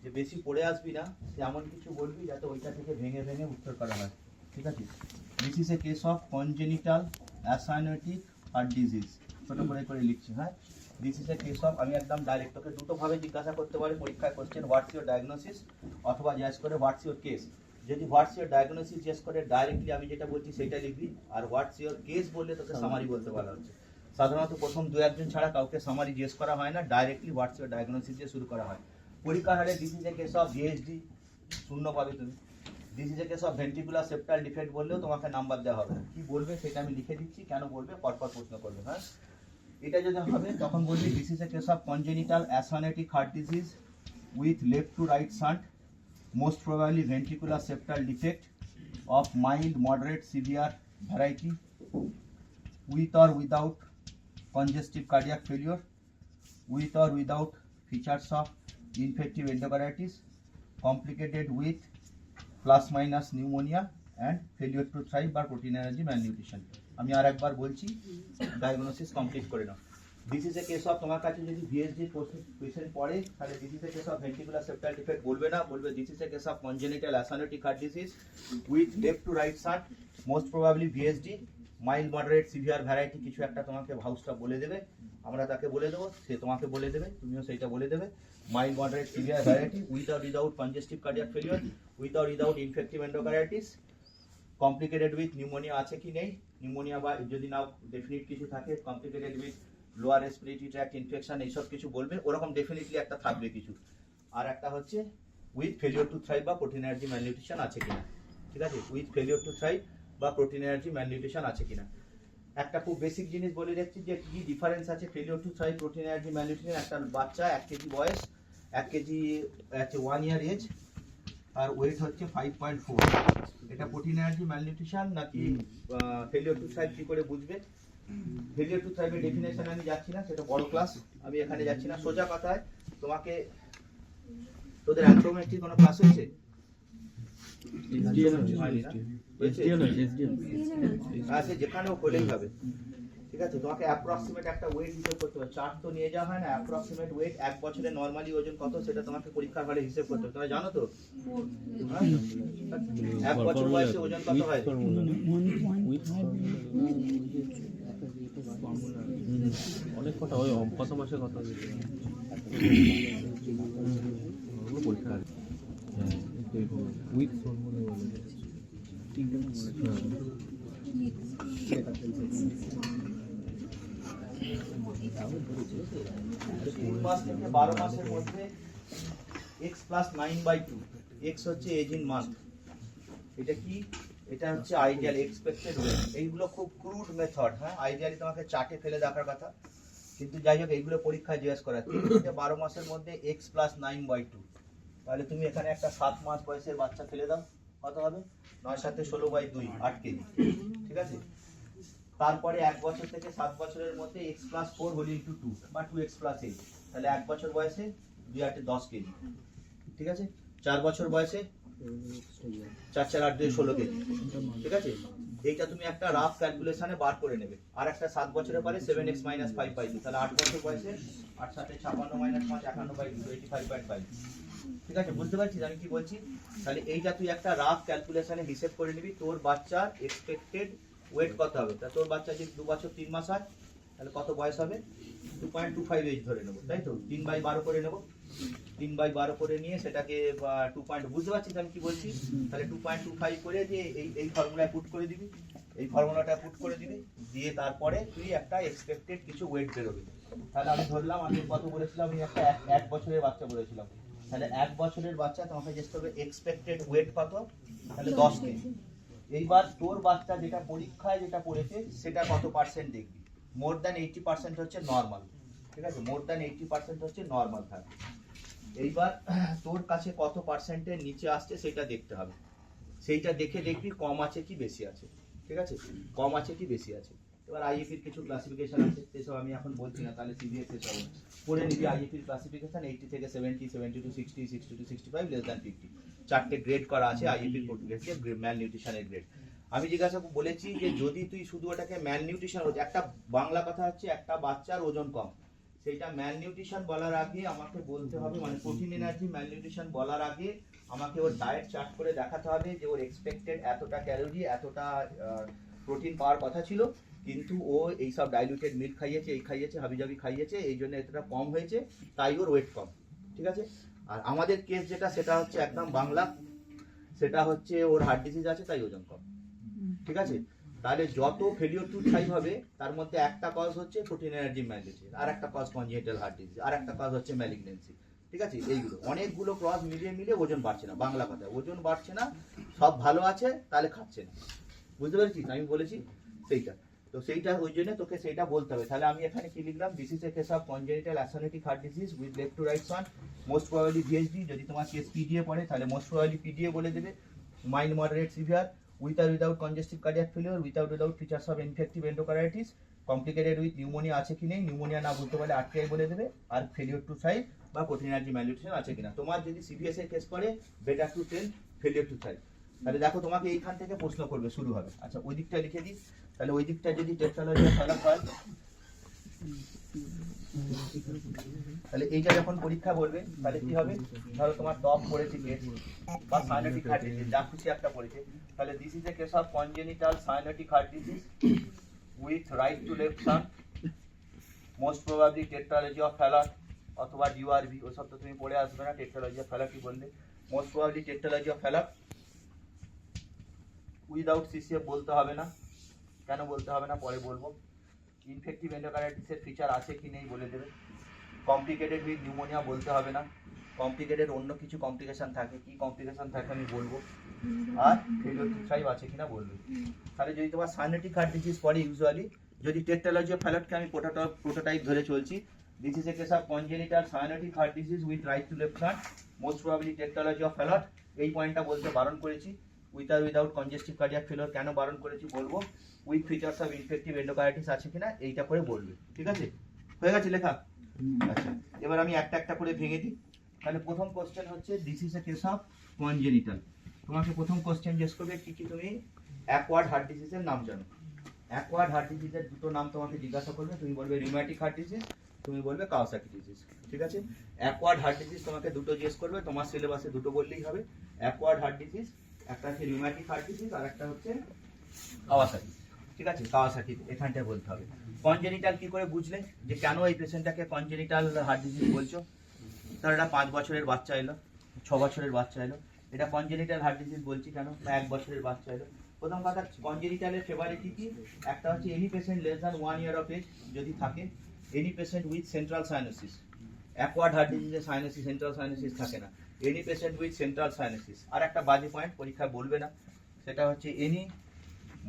যে বেশি পড়ে আসবি না, এমন কিছু বলবি যাতে ওইটা থেকে ভেঙে ভেঙে উত্তর করা হয়, ঠিক আছে? This is a case of congenital acyanotic heart disease, ছোটো করে লিখছি, হ্যাঁ। This is a case of, আমি একদম ডাইরেক্ট তোকে দুটোভাবে জিজ্ঞাসা করতে পারি পরীক্ষায় কোশ্চেন, হোয়াটস ইউর ডায়াগনোসিস, অথবা জিজ্ঞেস করে হোয়াটস ইউর কেস। যদি হোয়াটস ইউর ডায়াগনোসিস জিজ্ঞেস করে ডাইরেক্টলি আমি যেটা বলছি সেটা লিখবি, আর হোয়াটস ইউর কেস বললে তোকে সামারি বলতে বলা হচ্ছে। সাধারণত প্রথম দু একজন ছাড়া কাউকে সামারি জিজ্ঞেস করা হয় না, ডাইরেক্টলি হোয়াটস ইউর ডায়াগনোসিস দিয়ে শুরু করা হয়। পরীক্ষার হারে this is a case of VSD, শূন্য পাবে তুমি। This is a case of ventricular septal defect বললেও তোমাকে নাম্বার দেওয়া হবে না। কি বলবে সেটা আমি লিখে দিচ্ছি, কেন বলবে পরপর প্রশ্ন করবে, হ্যাঁ। এটা যদি হবে তখন বলবি this is a case of congenital acyanotic heart disease with left to right shunt, most probably ventricular septal defect of mild, moderate, severe variety, with or without congestive cardiac failure, with or without features of infective endocarditis, complicated with plus minus pneumonia and failure to thrive বা protein energy malnutrition। আমি আর একবার বলছি, diagnosis complete করে নাও। This is a case of, তোমার কাছে যদি VSD patient পড়ে তাহলে this is a case of ventricular septal defect বলবে না, বলবে this is a case of congenital acyanotic heart disease with left to right shunt, most probably VSD, mild moderate severe variety, কিছু একটা তোমাকে ভাউসটা বলে দেবে, আমরা তাকে বলে দেবো, সে তোমাকে বলে দেবে, তুমিও সেইটা বলে দেবে। Mild moderate severe variety with or without congestive cardiac failure, with or without infective endocarditis, complicated with pneumonia আছে কি নেই, নিউমোনিয়া বা যদি নাও ডেফিনিট কিছু থাকে, complicated with lower respiratory tract infection, এইসব কিছু বলবে, ওরকম ডেফিনেটলি একটা থাকবে কিছু। আর একটা হচ্ছে উইথ ফেলিওর টু থ্রাইভ বা প্রোটিন এনার্জি ম্যালনিউট্রিশন আছে কিনা, ঠিক আছে? উইথ ফেলিওর টু থ্রাইভ বা প্রোটিন এনার্জি ম্যালনিউট্রিশন আছে কিনা। একটা খুব বেসিক জিনিস বলে রাখছি যে কি ডিফারেন্স আছে failure two thrive protein energy malnutrition. একটা বাচ্চা 1 কেজি বয়স, 1 কেজি আছে 1 ইয়ার এজ, আর ওয়েট হচ্ছে 5.4, এটা প্রোটিন এনার্জি ম্যালনিউট্রিশন নাকি ফেলিওর টু থ্রাইভ কি করে বুঝবে? ফেলিওর টু থ্রাইভের ডেফিনেশন আমি যাচ্ছি না, সেটা বড় ক্লাস, আমি এখানে যাচ্ছি না। সোজা কথায় তোমাকে, তোদের অ্যান্থ্রোমেট্রি কোনো ক্লাস হয়েছে? আচ্ছা, যেখানেও হলেই হবে, ঠিক আছে? তোমাকে অ্যাপ্রক্সিমেট একটা ওয়েট হিসেব করতে হবে, চার্ট তো নিয়ে যাওয়া হয় না, অ্যাপ্রক্সিমেট ওয়েট 1 বছরে নরমালি ওজন কত সেটা তোমাকে পরীক্ষার হলে হিসেব করতে হবে, তোমরা জানো তো? 1 বছর বয়সে ওজন কত হয়? অনেক কথা, ওই কত মাসে কথা পরীক্ষা উইক মাস থেকে 12 মাসের মধ্যে x প্লাস 9/2, x হচ্ছে এজ ইন মান্থ, এটা কি? এটা হচ্ছে আইডিয়াল এক্সপেক্টেড ওয়েট। এইগুলো খুব ক্রুড মেথড, হ্যাঁ, আইডিয়ালি তোমাকে চার্টে ফেলে দেখার কথা, কিন্তু যাই হোক এইগুলো পরীক্ষায় জিজ্ঞেস করা। 3 থেকে 12 মাসের মধ্যে x প্লাস 9/2, তাহলে তুমি এখানে একটা 7 মাস বয়সের বাচ্চা ফেলে দাও, কত হবে? 9 7 16/2, 8 কেজি, ঠিক আছে? তারপরে 1 বছর থেকে 7 বছরের মধ্যে x প্লাস 4 হোল ইন্টু 2 বা 2x প্লাস 8, তাহলে 1 বছর বয়সে 2 8 10 কেজি, ঠিক আছে? 4 বছর বয়সে 4 4 8 2 16 কেজি, ঠিক আছে? এইটা তুমি একটা রাফ ক্যালকুলেশনে বার করে নেবে। আর একটা 7 বছরের পরে 7x - 5/2, তাহলে 8 বছর বয়সে 8 7 56 - 5 51/2 85.5, ঠিক আছে? বুঝতে পারছিস আমি কি বলছি? তাহলে এইটা তুই একটা রাফ ক্যালকুলেশনে হিসেব করে নিবি, তোর বাচ্চার এক্সপেক্টেড ওয়েট কত হবে। তা তোর বাচ্চা যদি 2 বছর 3 মাস হয় তাহলে কত বয়স হবে? 2.25 এজ ধরে নেবো, তাই তো? 3/12 করে নেবো, 3/12 করে নিয়ে সেটাকে 2. বুঝতে পারছিস আমি কি বলছি? তাহলে 2.25 করে দিয়ে এই ফর্মুলায় পুট করে দিবি, এই ফর্মুলাটা পুট করে দিবি, দিয়ে তারপরে তুই একটা এক্সপেক্টেড কিছু ওয়েট বেরোবে। তাহলে আমি ধরলাম, আমি কত বলেছিলাম, আমি একটা 1 বছরের বাচ্চা বলেছিলাম, তাহলে 1 বছরের বাচ্চা তোমাকে যেতে হবে এক্সপেক্টেড ওয়েট কত, তাহলে 10 কেজি। এইবার তোর বাচ্চা যেটা পরীক্ষায় যেটা পড়েছে সেটা কত পার্সেন্ট দেখবি। মোর দ্যান 80% হচ্ছে নর্মাল, ঠিক আছে? মোর দ্যান 80% হচ্ছে নর্মাল থাকে। এইবার তোর কাছে কত পার্সেন্টের নিচে আসছে সেটা দেখতে হবে, সেইটা দেখে দেখবি কম আছে কি বেশি আছে, ঠিক আছে? কম আছে কি বেশি আছে। এবার আইএফির কিছু ক্লাসিফিকেশন আছে, সেসব আমি এখন বলছি না, তাহলে সিবিএস এসব পড়ে নিবি। আইএফির ক্লাসিফিকেশন 80 থেকে 70, 70 to 60, 60 to 65, less than 50, 4টে grade করা আছে আইএফির গ্রেড, ম্যাল নিউট্রিশনের গ্রেড। আমি জিজ্ঞাসা বলেছি যে যদি তুই শুধু ওটাকে ম্যাল নিউট্রিশন, একটা বাংলা কথা হচ্ছে একটা বাচ্চার ওজন কম, সেইটা ম্যালনিউট্রিশন বলার আগে আমাকে বলতে হবে, মানে প্রোটিন এনার্জি ম্যালনিউট্রিশন বলার আগে আমাকে ওর ডায়েট চার্ট করে দেখাতে হবে যে ওর এক্সপেক্টেড এতটা ক্যালোরি, এতটা প্রোটিন পাওয়ার কথা ছিল, কিন্তু ও এইসব ডাইলুটেড মিল্ক খাইয়েছে, এই খাইয়েছে, হাবিজাবি খাইয়েছে, এই জন্য এতটা কম হয়েছে, তাই ওর ওয়েট কম। ঠিক আছে? আর আমাদের কেস যেটা, সেটা হচ্ছে একদম বাংলা, সেটা হচ্ছে ওর হার্ট ডিজিজ আছে তাই ওজন কম। ঠিক আছে? তাহলে যত ফেলিওর টু থাইভ হবে তার মধ্যে একটা কজ হচ্ছে প্রোটিন এনার্জি ম্যালনিউট্রিশন, আর একটা কজ কনজেনিটাল হার্ট ডিজিজ, আর একটা কজ হচ্ছে ম্যালিগন্যান্সি। ঠিক আছে? এইগুলো অনেকগুলো ক্রস মিলিয়ে ওজন বাড়ছে না, বাংলা কথা ওজন বাড়ছে না, সব ভালো আছে তাহলে খাচ্ছে না। বুঝতে পেরেছিস? আমি বলেছি সেইটা, তো সেইটা ওই জন্য তোকে সেইটা বলতে হবে। তাহলে আমি এখানে কি লিখলাম, this is a case of congenital acyanotic heart disease with left to right one, most probably VSD. যদি তোমার কেস পিডিএ পড়ে তাহলে মোস্ট প্রবাবলি পিডিএ বলে দেবে, mild moderate severe, with or without congestive cardiac failure, without features of infective endocarditis, complicated with pneumonia আছে কি নেই, pneumonia না বলতে পারলে আরটিআই বলে দেবে, আর ফেলিওর টু থাইভ বা প্রোটিন এনার্জি ম্যালনিউট্রিশন আছে কিনা। তোমার যদি সিভিএস এর কেস করে better to tell failure to thrive. তাহলে দেখো তোমাকে এইখান থেকে প্রশ্ন করবে, শুরু হবে। আচ্ছা ওই দিকটা লিখে দিই, তাহলে ওই দিকটা যদি টেট্রালজি ফলাফল হয়, তাহলে এইটা যখন পরীক্ষা বলবে তাহলে কি হবে, ধরো তোমার টপ পড়েছে কেস বা সাইনোটিক হার্ট ডিজিজ, যা খুশি একটা পড়েছে, তাহলে this is a case of congenital cyanotic heart disease with right to left shunt, most probably tetralogy of Fallot অথবা ডিউআরবি, ওসব তো তুমি পড়ে আসবে না, টেট্রালজি অফ ফ্যালার কি বললে, most probably tetralogy of Fallot, without CCF বলতে হবে না। কেন বলতে হবে না পরে বলবো। ইনফেক্টিভ এন্ডোকার্ডিটিসের ফিচার আছে কি নেই বলে দেবে। কমপ্লিকেটেড উইথ নিউমোনিয়া বলতে হবে না, কমপ্লিকেটেড অন্য কিছু কমপ্লিকেশন থাকে, কি কমপ্লিকেশন থাকে আমি বলবো, আর ফেলিওর টু থাইভ আছে কিনা বলবে। তাহলে যদি তোমার সাইনোটিক হার্ট ডিজিজ পড়ে ইউজুয়ালি, যদি টেট্রালজি অফ ফ্যালারকে আমি প্রোটোটাইপ ধরে চলছি, this is a case of congenital cyanotic heart disease with right to left shunt, most probably tetralogy of Fallot, এই পয়েন্টটা বলতে বারণ করেছি। উইদাউট কনজেস্টিভ কার্ডিয়াক ফেলিওর কেন বারণ করেছি বলবো, উইথ ফিচার্স অফ ইনফেক্টিভ এন্ডোকার্ডিটিস আছে কিনা এইটা করে বলবে। ঠিক আছে? হয়ে গেছে লেখা? আচ্ছা এবার আমি একটা একটা করে ভেঙে দিই। তাহলে প্রথম কোশ্চেন হচ্ছে this is a case of congenital. তোমাকে প্রথম কোশ্চেন জিজ্ঞেস করবে কি কি তুমি অ্যাকোয়ার্ড হার্ট ডিজিজের নাম জানো। অ্যাকোয়ার্ড হার্ট ডিজিজের দুটো নাম তোমাকে জিজ্ঞাসা করবে, তুমি বলবে রিউম্যাটিক হার্ট ডিজিজ, তুমি বলবে কাওয়াসাকি ডিজিজ। ঠিক আছে? অ্যাকোয়ার্ড হার্ট ডিজিজ তোমাকে দুটো জিজ্ঞেস করবে, তোমার সিলেবাসে দুটো বললেই হবে। অ্যাকোয়ার্ড হার্ট ডিজিজ একটা হচ্ছে রিউম্যাটিক হার্ট ডিজিজ, আর একটা হচ্ছে কাওয়াসাকি। ঠিক আছে? কাওয়াসাকি এখানটায় বলতে হবে। কনজেনিটাল কি করে বুঝলে যে কেন এই পেশেন্টটাকে কনজেনিটাল হার্ট ডিজিজ বলছো? তার এটা 5 বছরের বাচ্চা এলো, 6 বছরের বাচ্চা এলো, এটা কনজেনিটাল হার্ট ডিজিজ বলছি কেন, বা 1 বছরের বাচ্চা এলো। প্রথম কথা, কনজেনিটালের ফেভারিটি কি, একটা হচ্ছে any patient less than 1 year of age যদি থাকে, any patient with central cyanosis. Acquired heart ডিজিজে সাইনোসিস, সেন্ট্রাল সাইনোসিস থাকে না, any patient with central cyanosis. আর একটা বাজে পয়েন্ট পরীক্ষায় বলবে না, সেটা হচ্ছে any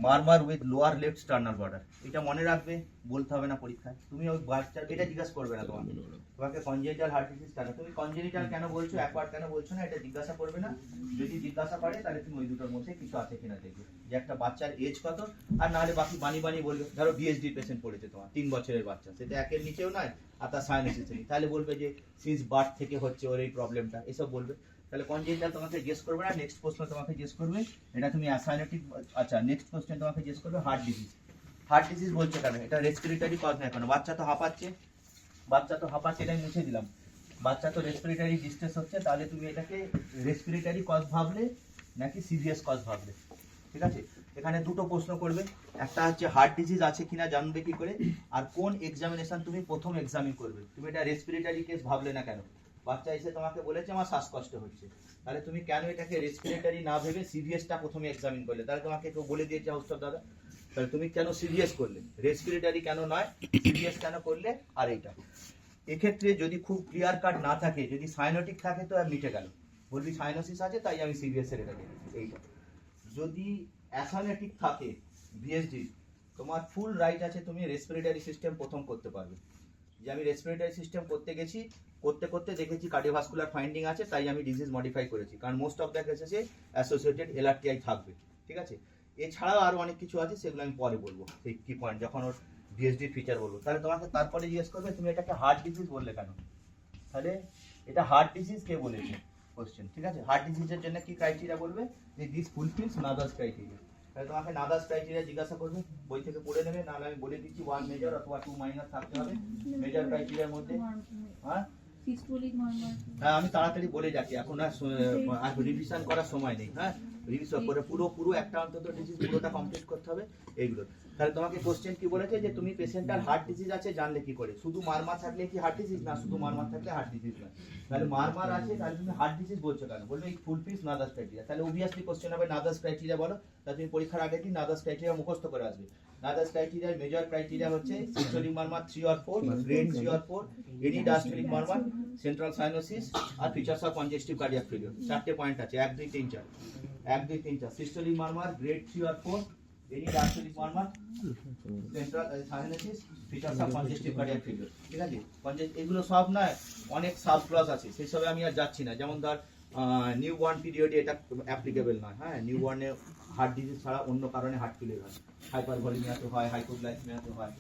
murmur with lower left sternal border. এটা মনে রাখবে, বলতে হবে না পরীক্ষায়। তুমি ওই বাচ্চার এটা জিজ্ঞাসা করবে না তোমাকে, তোমাকে কনজেনিটাল হার্ট ডিজিজ কেন, তুমি কনজেনিটাল কেন বলছো, অ্যাকোয়ার্ড কেন বলছো না, এটা জিজ্ঞাসা করবে না। যদি জিজ্ঞাসা করে তাহলে তুমি ওই দুটোর মধ্যে কিছু আছে কিনা দেখবে, যে একটা বাচ্চার এজ কত, আর নাহলে বাকি বানি বলবে। ধরো বিএসডি পেশেন্ট পড়েছে তোমার, 3 বছরের বাচ্চা, সেটা 1-এর নিচেও নয়, আর তার সাইনোসিস নেই, তাহলে বলবে যে সিন্স বার্থ থেকে হচ্ছে ওর এই প্রবলেমটা, এসব বলবে। তাহলে কনজেনিটাল তোমাকে জিজ্ঞেস করবে না। নেক্সট প্রশ্ন তোমাকে জিজ্ঞেস করবে, এটা তুমি অ্যাসাইনোটিক। আচ্ছা নেক্সট কোশ্চেন তোমাকে জিজ্ঞেস করবে হার্ট ডিজিজ। হার্ট ডিজিজ বলছে কেন, এটা রেসপিরেটরি কজ না কেন, বাচ্চা তো হাঁপাচ্ছে, এটা আমি মুছে দিলাম, বাচ্চা তো রেসপিরেটরি ডিস্ট্রেস হচ্ছে, তাহলে তুমি এটাকে রেসপিরেটরি কজ ভাবলে নাকি সিভিয়াস কজ ভাবলে। ঠিক আছে? এখানে দুটো প্রশ্ন করবে, একটা হচ্ছে হার্ট ডিজিজ আছে কিনা জানবে কি করে, আর কোন এক্সামিনেশন তুমি প্রথম এক্সামিন করবে। তুমি এটা রেসপিরেটরি কেস ভাবলে না কেন, বাচ্চা এসে তোমাকে বলেছে আমার শ্বাসকষ্ট হচ্ছে, তাহলে তুমি কেন এটাকে রেসপিরেটরি না ভেবে সিভিএসটা প্রথমে এক্সামিন করলে। তাহলে তোমাকে কেউ বলে দিয়েছে হাউস্টার দাদা, তাহলে তুমি কেন সিভিএস করলে, রেসপিরেটরি কেন নয়, সিভিএস কেন করলে। আর এইটা এক্ষেত্রে যদি খুব ক্লিয়ার কাট না থাকে, যদি সাইনোটিক থাকে তো আর মিটে গেল, বলবি সাইনোসিস আছে তাই আমি সিভিএস এর এটা দিই। এইটা যদি অ্যাসাইনোটিক থাকে ভিএসডি, তোমার ফুল রাইট আছে তুমি রেসপিরেটরি সিস্টেম প্রথম করতে পারবে। যে আমি রেসপিরেটরি সিস্টেম করতে গেছি, করতে দেখেছি কার্ডিওভাস্কুলার ফাইন্ডিং আছে, তাই আমি ডিজিজ মডিফাই করেছি, কারণ মোস্ট অফ দ্য কেসেসে অ্যাসোসিয়েটেড এলআরটিআই থাকবে। ঠিক আছে? এছাড়াও আরো অনেক কিছু আছে, সেগুলো আমি পরে বলবো, সেই কি পয়েন্ট যখন ওর ডিএসডির ফিচার বলবো। তাহলে তোমাকে তারপরে জিজ্ঞেস করবে তুমি এটাকে হার্ট ডিজিজ বললে কেন, তাহলে এটা হার্ট ডিজিজ কে বলেছে কোশ্চেন। ঠিক আছে? হার্ট ডিজিজের জন্য কি ক্রাইটেরিয়া বলবে, যে দিস ফুলফিলস নাদার্স ক্রাইটেরিয়া। তাহলে তোমাকে নাদাস ক্রাইটেরিয়া জিজ্ঞাসা করবে, বই থেকে পড়ে নেবে, নাহলে আমি বলে দিচ্ছি 1 মেজর অথবা 2 মাইনর থাকতে হবে মেজর ক্রাইটেরিয়ার মধ্যে। হ্যাঁ সিস্টোলিক নরমাল হ্যাঁ আমি তাড়াতাড়ি বলে যাচ্ছি, এখন আর রিভিশন করার সময় নেই। হ্যাঁ রিভিশন করে পুরো একটা অন্তত ডিজিজ পুরোটা কমপ্লিট করতে হবে এইগুলো। তাহলে তোমাকে কোশ্চেন কি বলেছে যে তুমি পেশেন্টটার হার্ট ডিজিজ আছে জানলে কি করে, শুধু মারমার থাকলে কি হার্ট ডিজিজ না, শুধু মারমার থাকলে হার্ট ডিজিজ না। তাহলে মারমার আছে তাহলে তুমি হার্ট ডিজিজ বলছো কেন, বলবে এই ফুলফিলস নাদাস ক্রাইটেরিয়া। তাহলে অবভিয়াসলি কোশ্চেন হবে নাদাস ক্রাইটেরিয়া বলো, তাহলে তুমি পরীক্ষার আগে দিন নাদাস ক্রাইটেরিয়া মুখস্থ করে আসবে। নাদাস ক্রাইটেরিয়ার মেজর ক্রাইটেরিয়া হচ্ছে systolic murmur 3 or 4, grade 3 or 4, any diastolic murmur, central cyanosis আর features of congestive cardiac failure. 4টে পয়েন্ট আছে 1 2 3 4 1 2 3 4 systolic murmur grade 3 or 4, any diastolic murmur, central cyanosis, features of congestive cardiac failure. ঠিক আছে, এগুলো সব না অনেক সাব ক্লজ আছে, সেই সবে আমি আর যাচ্ছি না। যেমন ধর নিউ বর্ন পিরিয়ডে এটা অ্যাপ্লিকেবল নয়। হ্যাঁ নিউ বর্নে হার্ট ডিজিজ ছাড়া অন্য কারণে হার্ট ফেলিওর হয়, হাইপারভলিমিয়াতে হয়, হাইপোগ্লাইসেমিয়াতে হয়।